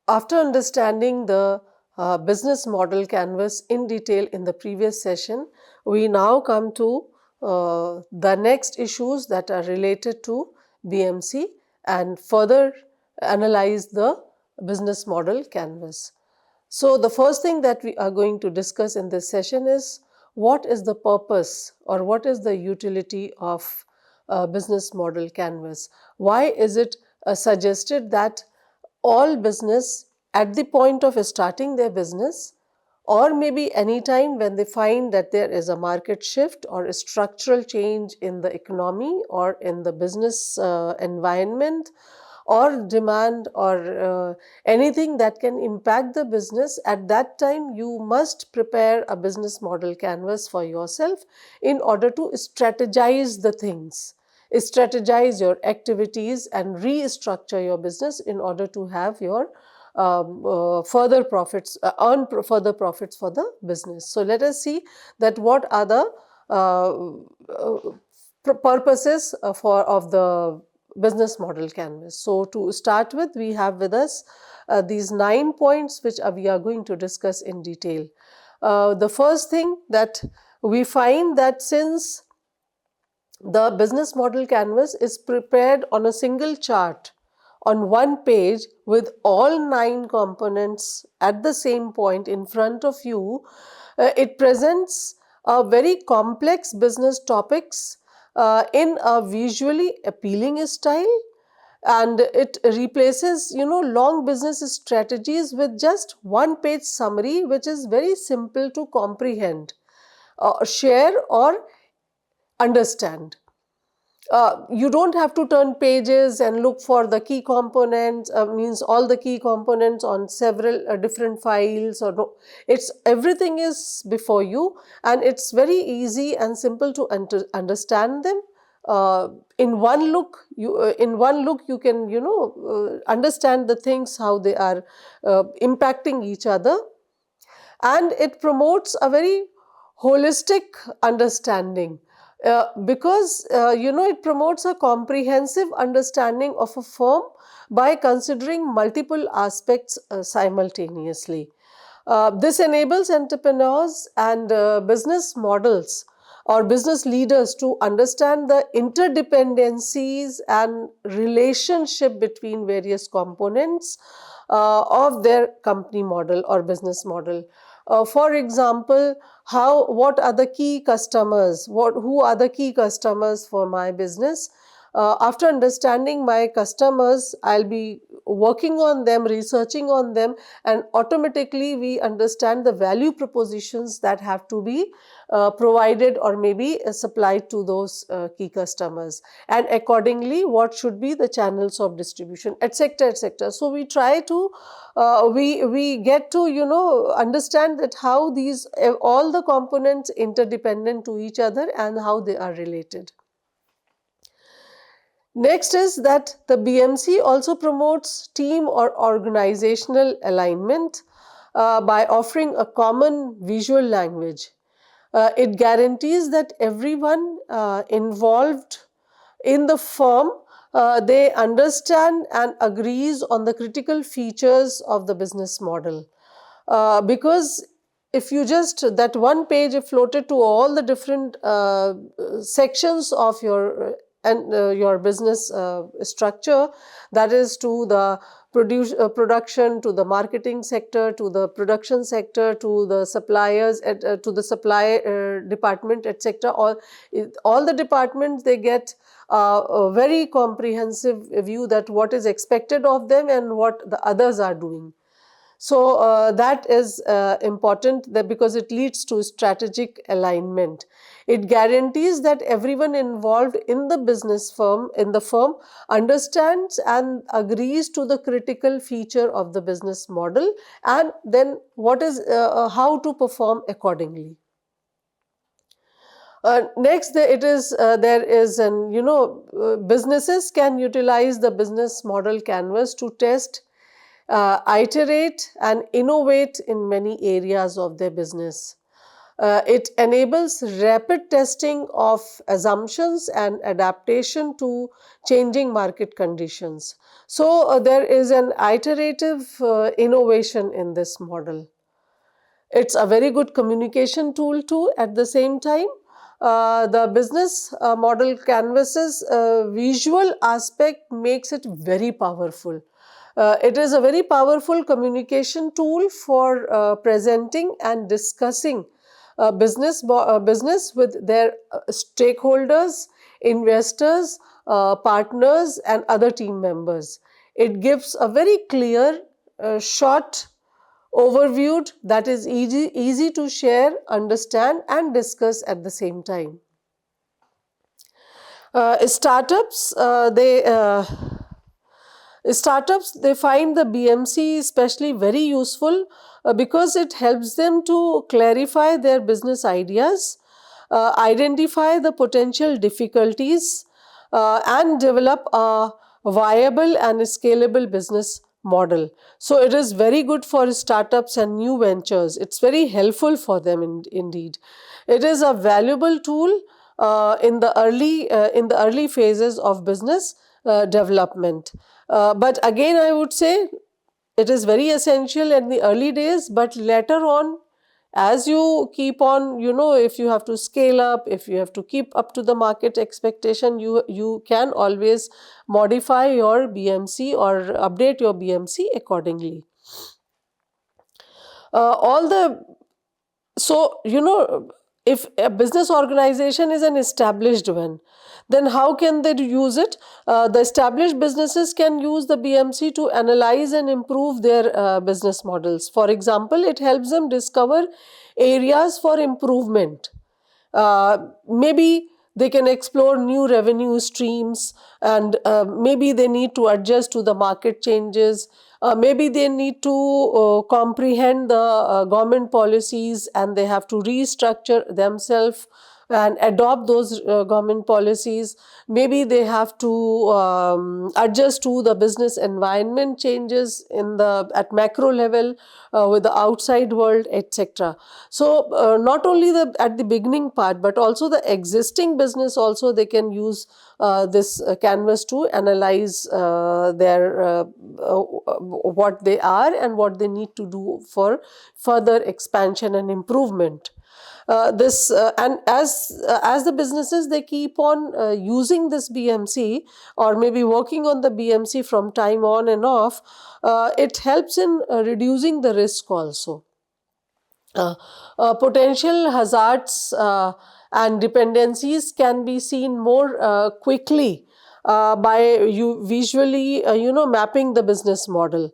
After understanding the business model canvas in detail in the previous session, we now come to the next issues that are related to BMC and further analyze the business model canvas. So, the first thing that we are going to discuss in this session is what is the purpose or what is the utility of business model canvas? Why is it suggested that all business at the point of starting their business or maybe any time when they find that there is a market shift or a structural change in the economy or in the business environment or demand or anything that can impact the business, at that time you must prepare a business model canvas for yourself in order to strategize the things, strategize your activities and restructure your business in order to have your further profits, further profits for the business. So, let us see that what are the purposes of the business model canvas. So, to start with, we have with us these 9 points which we are going to discuss in detail. The first thing that we find that since the business model canvas is prepared on a single chart on one page with all 9 components at the same point in front of you, it presents a very complex business topics in a visually appealing style, and it replaces long business strategies with just one page summary which is very simple to comprehend, share or understand. You don't have to turn pages and look for the key components, means all the key components on several different files, or no, it's everything is before you and it's very easy and simple to understand them. In one look you can understand the things how they are impacting each other, and it promotes a very holistic understanding because it promotes a comprehensive understanding of a firm by considering multiple aspects simultaneously. This enables entrepreneurs and business models or business leaders to understand the interdependencies and relationship between various components of their company model or business model. For example, what are the key customers, who are the key customers for my business. After understanding my customers, I'll be working on them, researching on them, and automatically we understand the value propositions that have to be provided or maybe supplied to those key customers, and accordingly what should be the channels of distribution, etc., etc. So, we try to we get to understand that how these all the components interdependent to each other and how they are related. Next is that the BMC also promotes team or organizational alignment by offering a common visual language. It guarantees that everyone involved in the firm they understand and agrees on the critical features of the business model. Because if you just that one page if floated to all the different sections of your business structure, that is to the production, to the marketing sector, to the production sector, to the suppliers, to the supply department, etc. All the departments, they get a very comprehensive view that what is expected of them and what the others are doing. So, that is important because it leads to strategic alignment. It guarantees that everyone involved in the business firm, understands and agrees to the critical feature of the business model, and then what is how to perform accordingly. Next, there is businesses can utilize the business model canvas to test, iterate and innovate in many areas of their business. It enables rapid testing of assumptions and adaptation to changing market conditions. So, there is an iterative innovation in this model. It's a very good communication tool too at the same time. The business model canvas's visual aspect makes it very powerful. It is a very powerful communication tool for presenting and discussing business with their stakeholders, investors, partners, and other team members. It gives a very clear, short overviewed that is easy to share, understand, and discuss at the same time. Startups, they find the BMC especially very useful because it helps them to clarify their business ideas, identify the potential difficulties, and develop a viable and scalable business model. So it is very good for startups and new ventures. It's very helpful for them indeed. It is a valuable tool in the early phases of business development. But again, I would say it is very essential in the early days, but later on, as you keep on, if you have to scale up, if you have to keep up to the market expectation, you can always modify your BMC or update your BMC accordingly. All the So, if a business organization is an established one, then how can they use it? The established businesses can use the BMC to analyze and improve their business models. For example, it helps them discover areas for improvement. Maybe they can explore new revenue streams, and maybe they need to adjust to the market changes. Maybe they need to comprehend the government policies, and they have to restructure themselves and adopt those government policies. Maybe they have to adjust to the business environment changes at macro level with the outside world, etc. So not only at the beginning part, but also the existing business also they can use this canvas to analyze their what they are and what they need to do for further expansion and improvement. And as the businesses, they keep on using this BMC, or maybe working on the BMC from time on and off, it helps in reducing the risk also. Potential hazards and dependencies can be seen more quickly by you visually mapping the business model.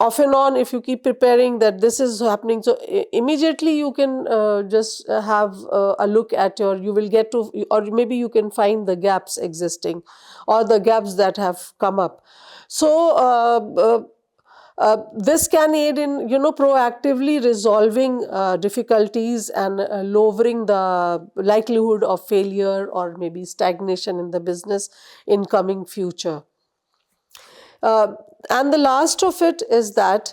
Off and on, if you keep preparing that this is happening, so immediately you can just have a look at you will get to, or maybe you can find the gaps existing or the gaps that have come up. So this can aid in proactively resolving difficulties and lowering the likelihood of failure or maybe stagnation in the business in coming future. And the last of it is that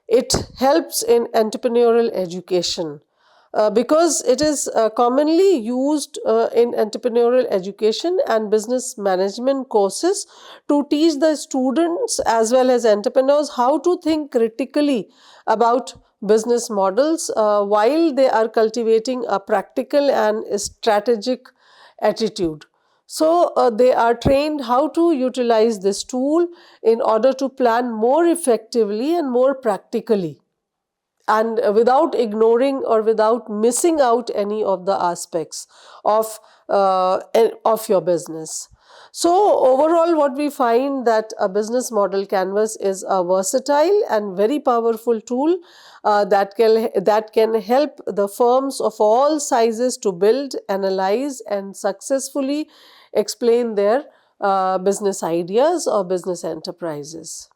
it helps in entrepreneurial education. Because it is commonly used in entrepreneurial education and business management courses to teach the students as well as entrepreneurs how to think critically about business models while they are cultivating a practical and strategic attitude. So, they are trained how to utilize this tool in order to plan more effectively and more practically, and without ignoring or without missing out any of the aspects of your business. So overall, what we find that a business model canvas is a versatile and very powerful tool that can help the firms of all sizes to build, analyze, and successfully explain their business ideas or business enterprises.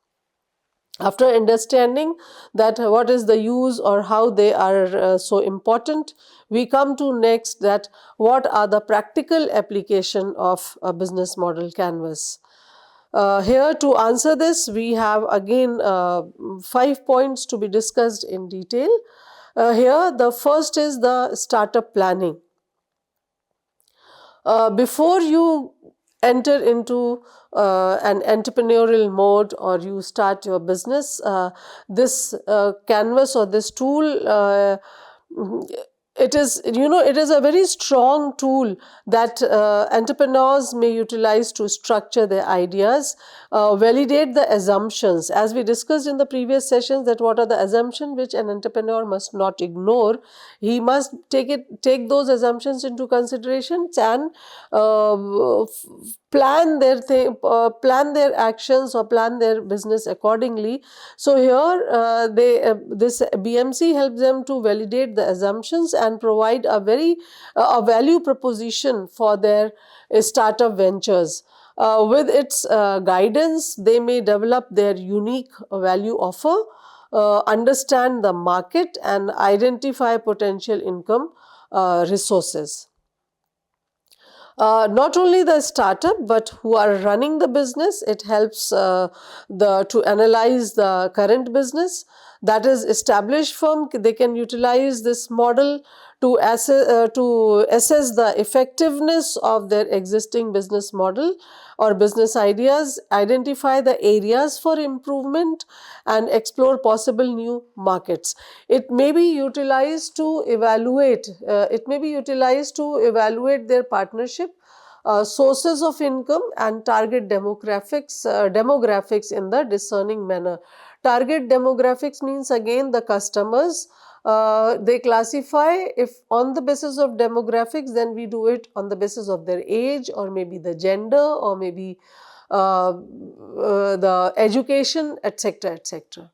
After understanding that what is the use or how they are so important, we come to next that what are the practical application of a business model canvas. Here to answer this, we have again 5 points to be discussed in detail. Here, the first is the startup planning. Before you enter into an entrepreneurial mode or you start your business, this canvas or this tool, it is, it is a very strong tool that entrepreneurs may utilize to structure their ideas, validate the assumptions. As we discussed in the previous sessions, that what are the assumptions which an entrepreneur must not ignore. He must take those assumptions into consideration and plan their actions or plan their business accordingly. So here, this BMC helps them to validate the assumptions and provide a value proposition for their startup ventures. With its guidance, they may develop their unique value offer, understand the market, and identify potential income resources. Not only the startup, but who are running the business, it helps to analyze the current business. That is, established firm, they can utilize this model to assess the effectiveness of their existing business model or business ideas, identify the areas for improvement, and explore possible new markets. It may be utilized to evaluate. Their partnership, sources of income, and target demographics in the discerning manner. Target demographics means again the customers. They classify, if on the basis of demographics, then we do it on the basis of their age, or maybe the gender, or maybe the education, etc., etc.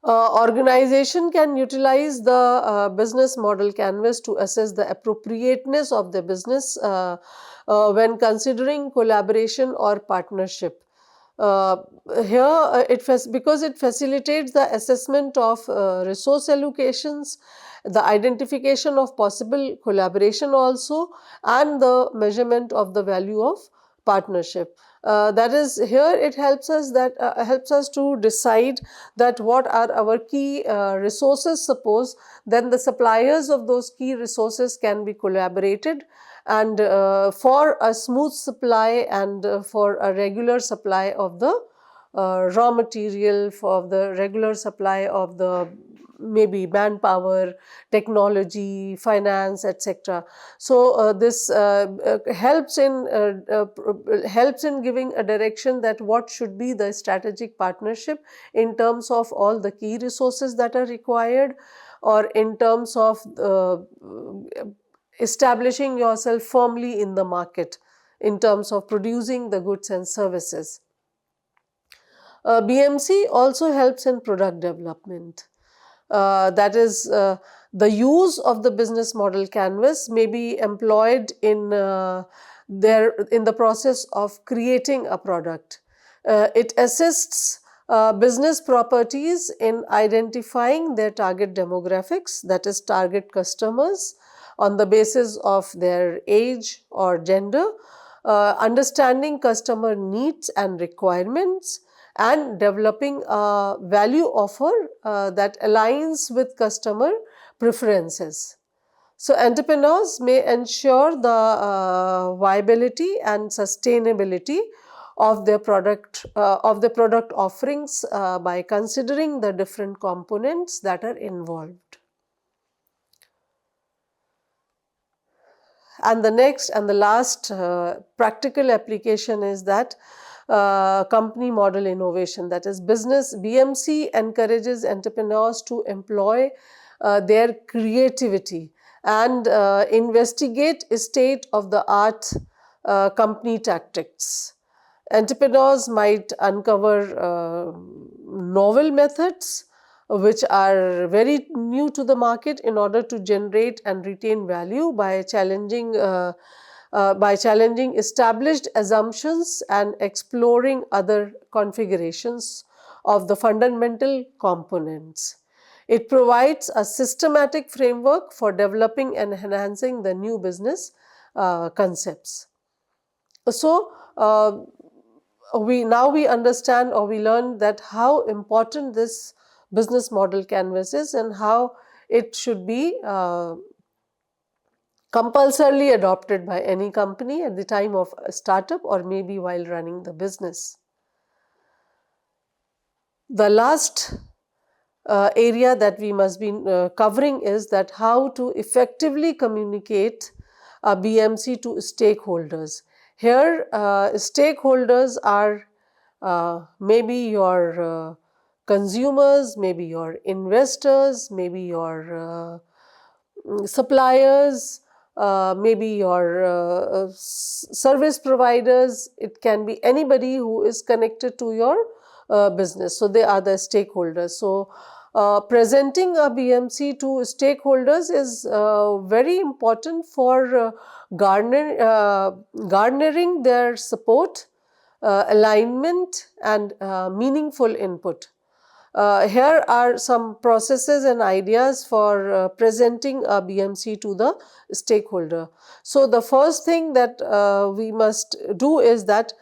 Organization can utilize the business model canvas to assess the appropriateness of the business when considering collaboration or partnership. Here, because it facilitates the assessment of resource allocations, the identification of possible collaboration also, and the measurement of the value of partnership. That is, here it helps us to decide that what are our key resources. Suppose then the suppliers of those key resources can be collaborated, and for a smooth supply and for a regular supply of the raw material, for the regular supply of the maybe manpower, technology, finance, etc. So this helps in giving a direction that what should be the strategic partnership in terms of all the key resources that are required, or in terms of establishing yourself firmly in the market in terms of producing the goods and services. BMC also helps in product development. That is, the use of the business model canvas may be employed in the process of creating a product. It assists business properties in identifying their target demographics, that is, target customers, on the basis of their age or gender, understanding customer needs and requirements, and developing a value offer that aligns with customer preferences. So, entrepreneurs may ensure the viability and sustainability of their product offerings by considering the different components that are involved. And the next and the last practical application is that company model innovation. That is, BMC encourages entrepreneurs to employ their creativity and investigate state-of-the-art company tactics. Entrepreneurs might uncover novel methods which are very new to the market in order to generate and retain value by challenging established assumptions and exploring other configurations of the fundamental components. It provides a systematic framework for developing and enhancing the new business concepts. So, we understand, or we learn that how important this business model canvas is and how it should be compulsorily adopted by any company at the time of a startup or maybe while running the business. The last area that we must be covering is that how to effectively communicate a BMC to stakeholders. Here, stakeholders are maybe your consumers, maybe your investors, maybe your suppliers, maybe your service providers. It can be anybody who is connected to your business. So, they are the stakeholders. So, presenting a BMC to stakeholders is very important for garnering their support, alignment and meaningful input. Here are some processes and ideas for presenting a BMC to the stakeholder. So, the first thing that we must do is that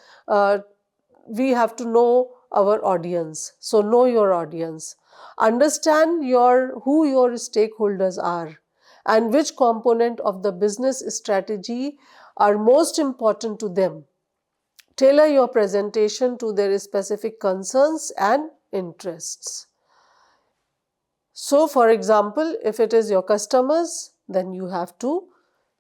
we have to know our audience. So, know your audience, understand who your stakeholders are and which component of the business strategy are most important to them. Tailor your presentation to their specific concerns and interests. So, for example, if it is your customers, then you have to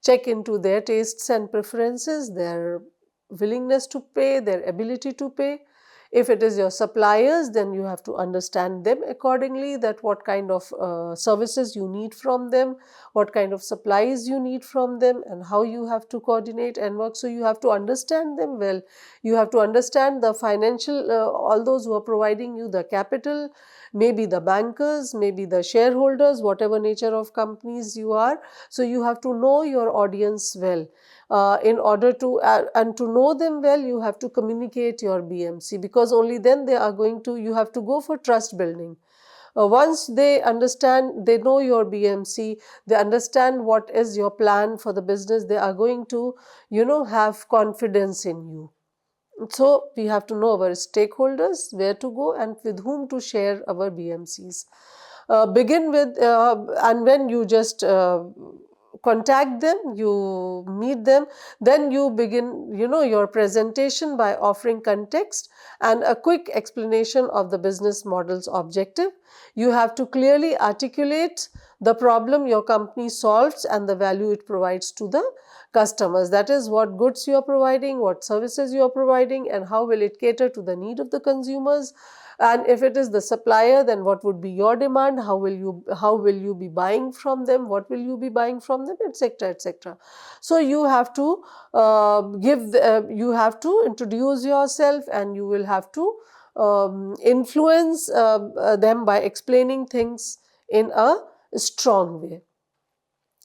check into their tastes and preferences, their willingness to pay, their ability to pay. If it is your suppliers, then you have to understand them accordingly, that what kind of services you need from them, what kind of supplies you need from them and how you have to coordinate and work. So, you have to understand them well. You have to understand the financial, all those who are providing you the capital, maybe the bankers, maybe the shareholders, whatever nature of companies you are. So, you have to know your audience well. In order to and to know them well, you have to communicate your BMC, because only then they are going to, you have to go for trust building. Once they understand, they know your BMC, they understand what is your plan for the business, they are going to, have confidence in you. So, we have to know our stakeholders, where to go and with whom to share our BMCs. Begin with, and when you just contact them, you meet them, then you begin, your presentation by offering context and a quick explanation of the business model's objective. You have to clearly articulate the problem your company solves and the value it provides to the customers. That is, what goods you are providing, what services you are providing, and how will it cater to the need of the consumers. And if it is the supplier, then what would be your demand, how will you be buying from them, what will you be buying from them, etc., etc. So, you have to you have to introduce yourself, and you will have to influence them by explaining things in a strong way.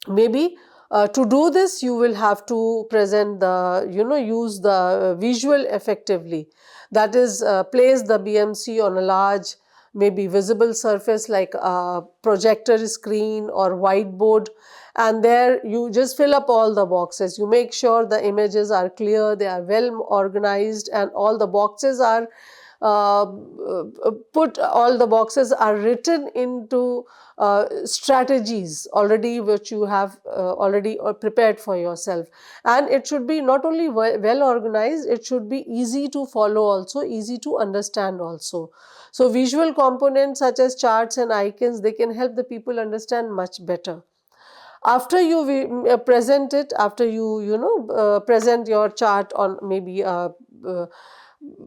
Maybe to do this, you will have to present the, use the visual effectively. That is, place the BMC on a large, maybe visible surface like a projector screen or whiteboard, and there you just fill up all the boxes. You make sure the images are clear, they are well organized, and all the boxes are all the boxes are written into strategies already, which you have already prepared for yourself. And it should be not only well organized, it should be easy to follow also, easy to understand also. So, visual components such as charts and icons, they can help the people understand much better. After you present it, after you present your chart on maybe a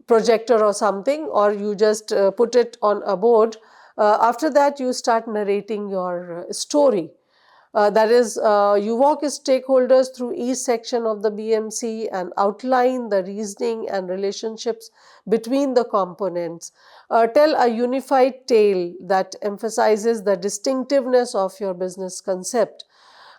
projector or something, or you just put it on a board, after that you start narrating your story. That is, you walk stakeholders through each section of the BMC and outline the reasoning and relationships between the components. Tell a unified tale that emphasizes the distinctiveness of your business concept.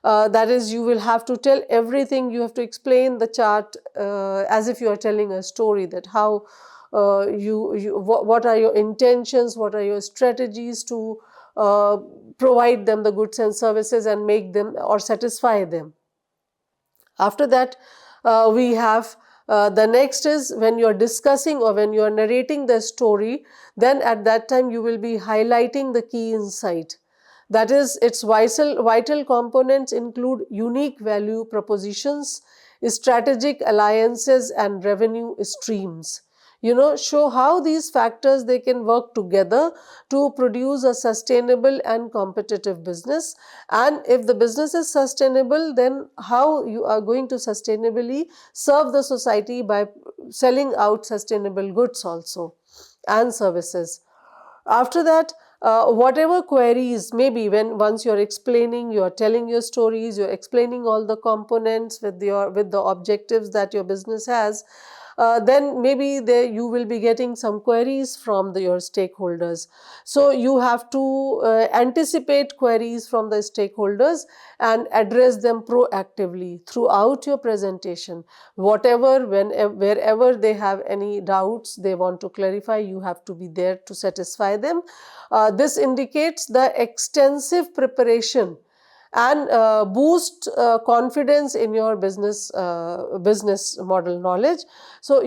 That is, you will have to tell everything, you have to explain the chart as if you are telling a story, that how what are your intentions, what are your strategies to provide them the goods and services and make them or satisfy them. After that, we have The next is when you're discussing or when you're narrating the story, then at that time you will be highlighting the key insight. That is, its vital components include unique value propositions, strategic alliances, and revenue streams. Show how these factors they can work together to produce a sustainable and competitive business. And if the business is sustainable, then how you are going to sustainably serve the society by selling out sustainable goods also and services. After that, whatever queries, maybe once you're explaining, you're telling your stories, you're explaining all the components with the objectives that your business has, then maybe there you will be getting some queries from your stakeholders. So you have to anticipate queries from the stakeholders and address them proactively throughout your presentation. Wherever they have any doubts, they want to clarify, you have to be there to satisfy them. This indicates the extensive preparation and boost confidence in your business model knowledge. So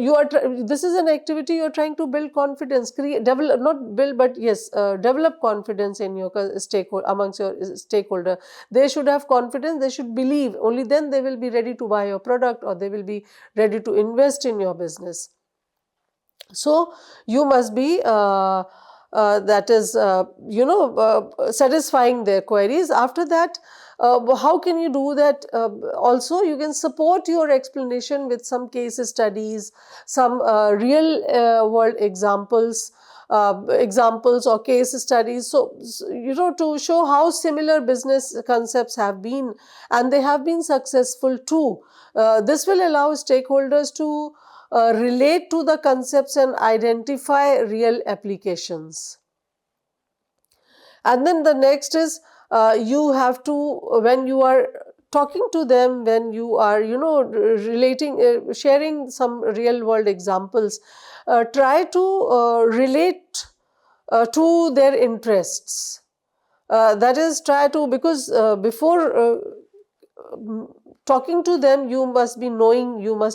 this is an activity you're trying to build confidence, not build, but yes, develop confidence in your amongst your stakeholder. They should have confidence, they should believe, only then they will be ready to buy your product or they will be ready to invest in your business. So you must be satisfying their queries. After that, how can you do that? Also, you can support your explanation with some case studies, some real world examples or case studies. So, to show how similar business concepts have been, and they have been successful too. This will allow stakeholders to relate to the concepts and identify real applications. And then the next is you have to, when you are talking to them, when you are relating, sharing some real world examples, try to relate to their interests. That is, try to, because before talking to them, you must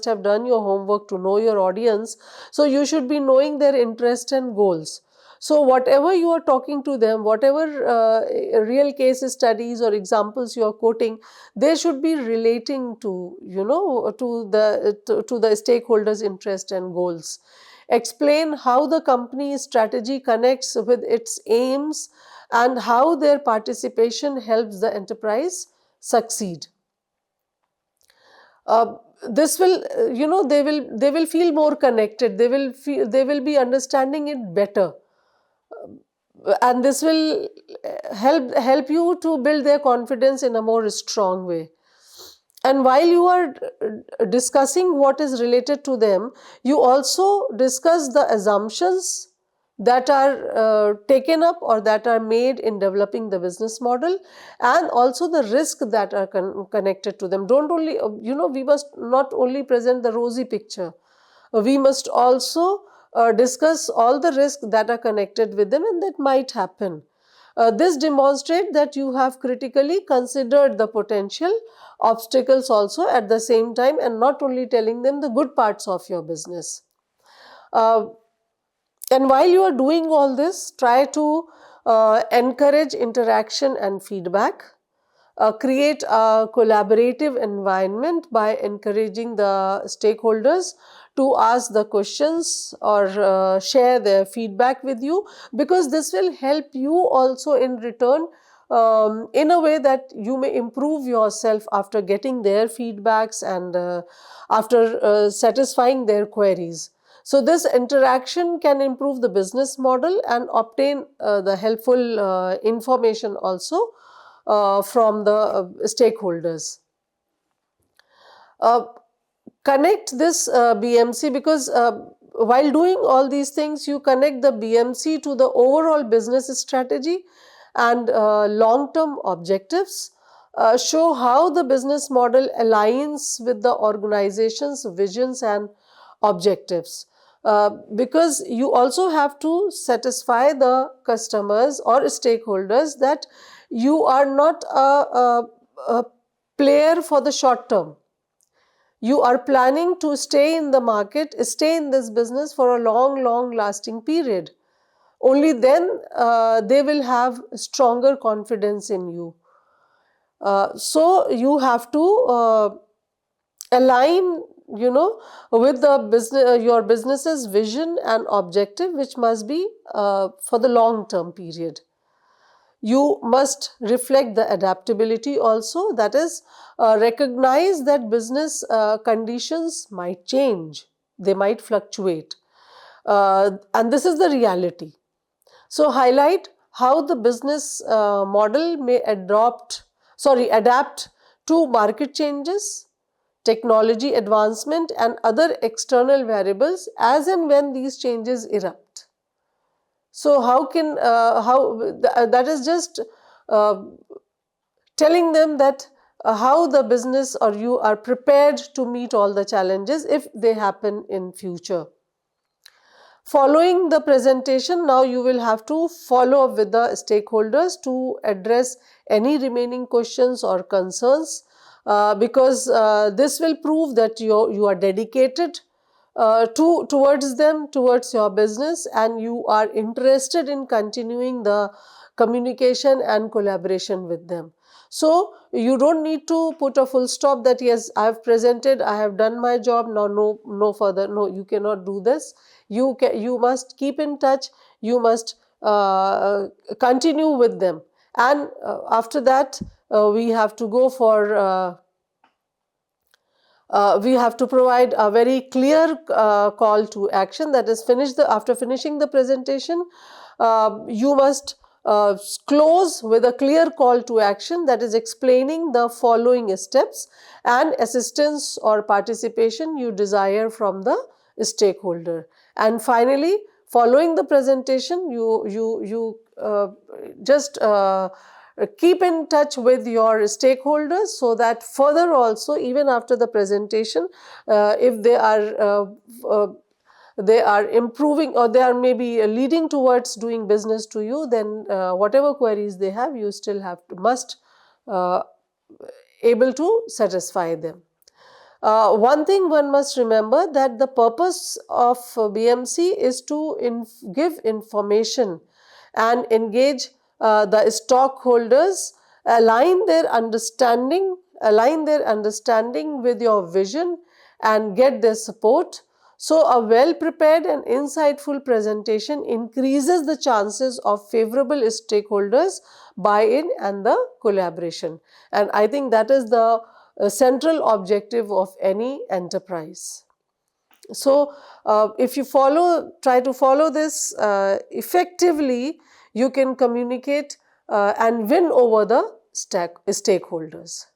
have done your homework to know your audience. So you should be knowing their interest and goals. So whatever you are talking to them, whatever real case studies or examples you are quoting, they should be relating to, to the stakeholders' interest and goals. Explain how the company's strategy connects with its aims and how their participation helps the enterprise succeed. This will, they will feel more connected. They will be understanding it better, and this will help you to build their confidence in a more strong way. And while you are discussing what is related to them, you also discuss the assumptions that are taken up or that are made in developing the business model, and also the risk that are connected to them. Don't only, we must not only present the rosy picture, we must also discuss all the risks that are connected with them and that might happen. This demonstrates that you have critically considered the potential obstacles also at the same time, and not only telling them the good parts of your business. And while you are doing all this, try to encourage interaction and feedback. Create a collaborative environment by encouraging the stakeholders to ask the questions or share their feedback with you, because this will help you also in return, in a way that you may improve yourself after getting their feedbacks and after satisfying their queries. So this interaction can improve the business model and obtain the helpful information also from the stakeholders. Connect this BMC, because while doing all these things, you connect the BMC to the overall business strategy and long-term objectives. Show how the business model aligns with the organization's visions and objectives. Because you also have to satisfy the customers or stakeholders that you are not a player for the short term. you are planning to stay in the market, stay in this business for a long lasting period. Only then they will have stronger confidence in you. So you have to align, with the business, your business's vision and objective, which must be for the long term period. You must reflect the adaptability also, that is, recognize that business conditions might change, they might fluctuate, and this is the reality. So highlight how the business model may adapt to market changes, technology advancement, and other external variables as and when these changes erupt. So that is just uh, telling them that how the business or you are prepared to meet all the challenges if they happen in future. Following the presentation, now you will have to follow up with the stakeholders to address any remaining questions or concerns, because this will prove that you are dedicated towards them, towards your business, and you are interested in continuing the communication and collaboration with them. So you don't need to put a full stop that yes, I have presented, I have done my job, now no further. No, you cannot do this. You must keep in touch, you must continue with them, and after that we have to go for we have to provide a very clear call to action, that is, after finishing the presentation, you must close with a clear call to action, that is explaining the following steps and assistance or participation you desire from the stakeholder. And finally, following the presentation, you just keep in touch with your stakeholders, so that further also, even after the presentation, if they are improving or they are maybe leading towards doing business to you, then whatever queries they have, you still must able to satisfy them. One thing one must remember, that the purpose of BMC is to give information and engage the stockholders, align their understanding with your vision and get their support. So a well prepared and insightful presentation increases the chances of favorable stakeholders buy-in and the collaboration. And I think that is the central objective of any enterprise. So if you try to follow this effectively, you can communicate and win over the stakeholders.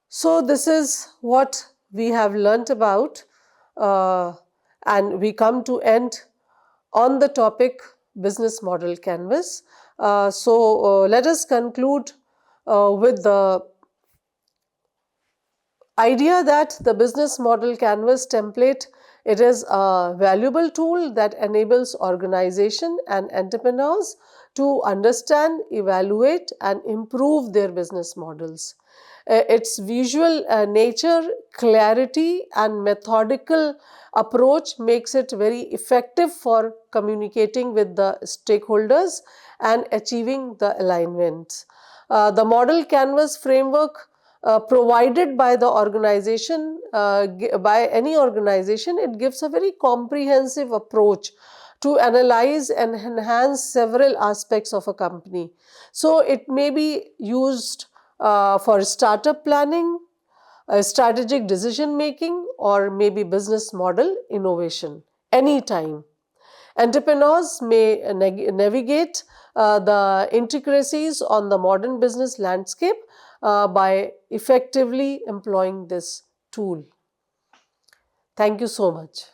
So this is what we have learnt about, and we come to end on the topic business model canvas. So let us conclude with the idea that the business model canvas template, it is a valuable tool that enables organization and entrepreneurs to understand, evaluate and improve their business models. Its visual nature, clarity and methodical approach makes it very effective for communicating with the stakeholders and achieving the alignment. The model canvas framework provided by the organization, by any organization, it gives a very comprehensive approach to analyze and enhance several aspects of a company. So it may be used for startup planning, strategic decision making, or maybe business model innovation anytime. Entrepreneurs may navigate the intricacies on the modern business landscape by effectively employing this tool. Thank you so much.